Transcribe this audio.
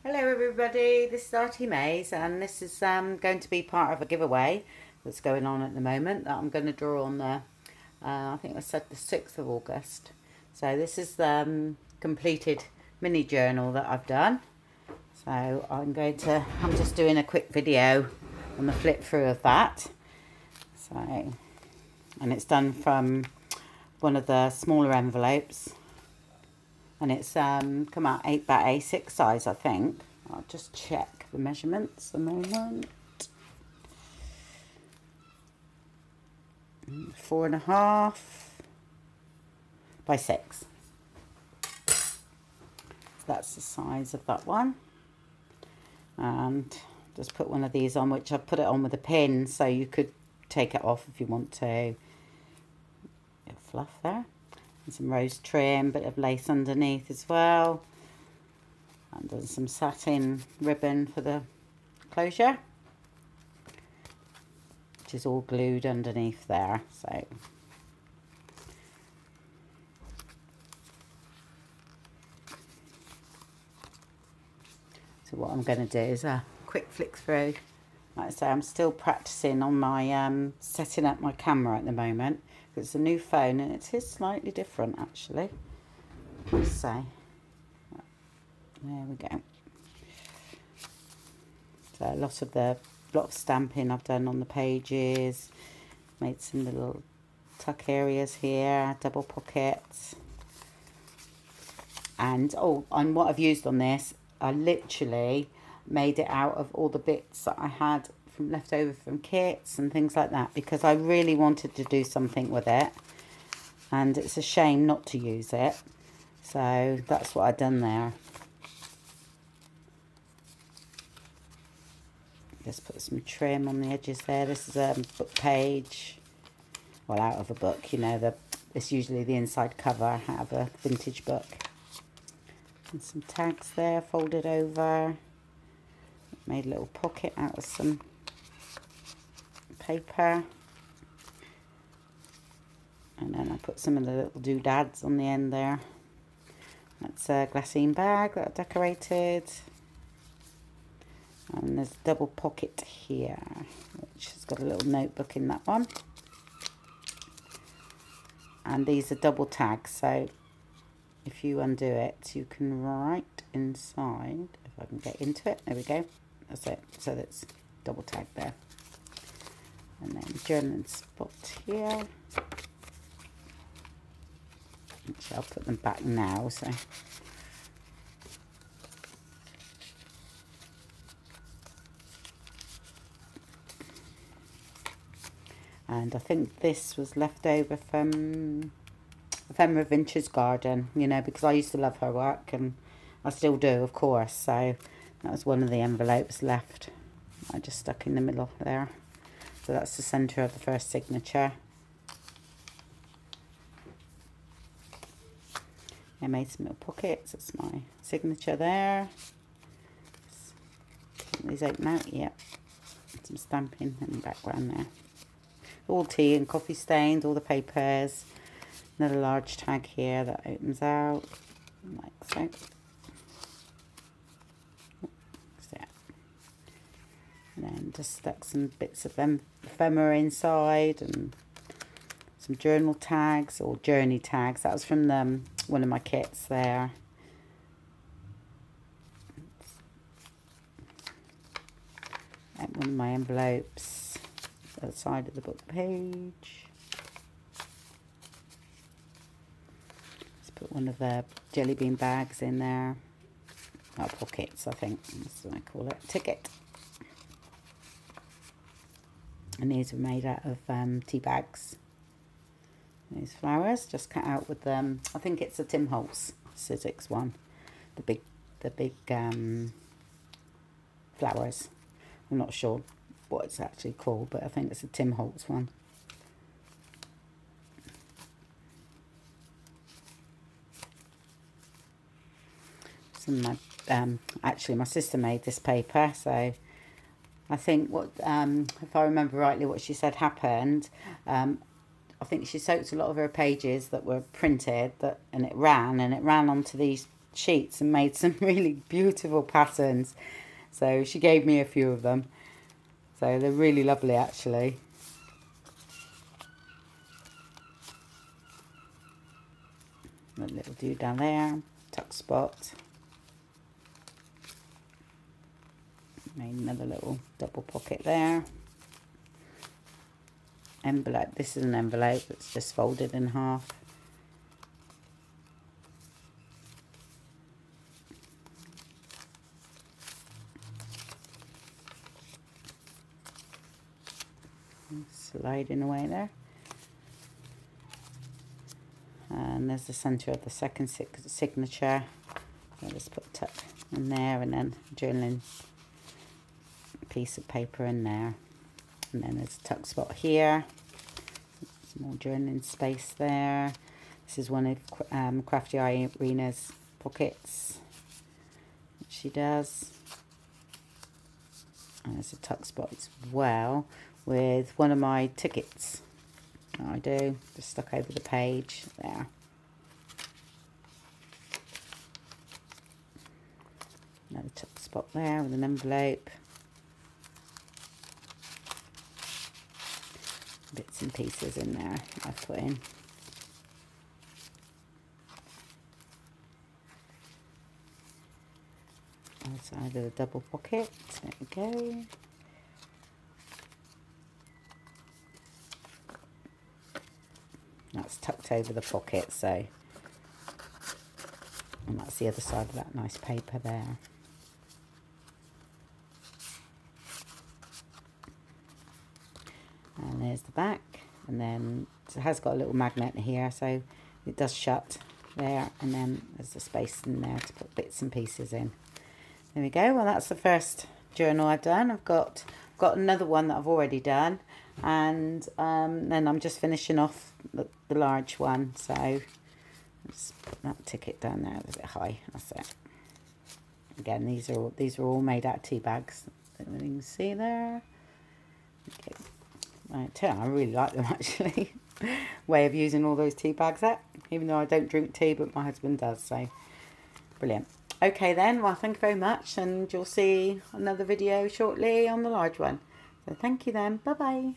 Hello everybody, this is Artie Mays and this is going to be part of a giveaway that's going on at the moment that I'm going to draw on the, I think I said the 6th of August. So this is the completed mini journal that I've done. So I'm just doing a quick video on the flip through of that. So, and it's done from one of the smaller envelopes. And it's come out 8 by A6 size, I think. I'll just check the measurements a moment. 4.5 by 6. So that's the size of that one. And just put one of these on, which I put it on with a pin, so you could take it off if you want to. Fluff there. And some rose trim, bit of lace underneath as well. And then some satin ribbon for the closure, which is all glued underneath there. So what I'm going to do is a quick flick through. Like I say, I'm still practicing on my setting up my camera at the moment. It's a new phone and it is slightly different actually. Let's say. There we go. So a lot of stamping I've done on the pages. Made some little tuck areas here, double pockets. And what I've used on this, I literally made it out of all the bits that I had from left over from kits and things like that, because I really wanted to do something with it and it's a shame not to use it. So that's what I've done there. Just put some trim on the edges there. This is a book page, well, out of a book, you know, it's usually the inside cover out of a vintage book. And some tags there folded over. Made a little pocket out of some paper, and then I put some of the little doodads on the end there. That's a glassine bag that I decorated, and there's a double pocket here which has got a little notebook in that one, and these are double tags, so if you undo it you can write inside. If I can get into it, there we go, that's it. So that's double tag there. And then German spot here. Actually, I'll put them back now. So and I think this was left over from Ephemera Vintage Garden, you know, because I used to love her work and I still do, of course. So that was one of the envelopes left. I just stuck in the middle there. So that's the centre of the first signature. I made some little pockets. That's my signature there. These open out, yep. Some stamping in the background there. All tea and coffee stained, all the papers. Another large tag here that opens out, like so. And then just stuck some bits of ephemera inside and some journal tags or journey tags. That was from one of my kits there. And one of my envelopes at the side of the book page. Let's put one of the jelly bean bags in there. Oh, pockets, I think that's what I call it. Ticket. And these were made out of tea bags. These flowers just cut out with I think it's a Tim Holtz Sizzix one, the big flowers. I'm not sure what it's actually called, but I think it's a Tim Holtz one. Some actually my sister made this paper, so I think if I remember rightly, what she said happened, I think she soaked a lot of her pages that were printed, and it ran onto these sheets and made some really beautiful patterns. So she gave me a few of them. So they're really lovely actually. A little do down there, tuck spot. Made another little double pocket there. Envelope, this is an envelope that's just folded in half. Sliding away there. And there's the centre of the second signature. So I'll just put tuck in there and then journaling piece of paper in there. And then there's a tuck spot here. Some more journaling space there. This is one of Crafty Irina's pockets that she does. And there's a tuck spot as well with one of my tickets. I do, just stuck over the page there. Another tuck spot there with an envelope. Bits and pieces in there I've put in. Outside of the double pocket, there we go. That's tucked over the pocket, so, and that's the other side of that nice paper there. And there's the back, and then it has got a little magnet here, so it does shut there, and then there's the space in there to put bits and pieces in. There we go. Well, that's the first journal I've done. I've got another one that I've already done, and then I'm just finishing off the large one. So let's put that ticket down there a bit high. That's it. Again, these are all made out of tea bags. You can see there. Okay. Right, I really like them actually. Way of using all those tea bags up, even though I don't drink tea, but my husband does. So brilliant. Okay then, well thank you very much, and you'll see another video shortly on the large one. So thank you then, bye bye.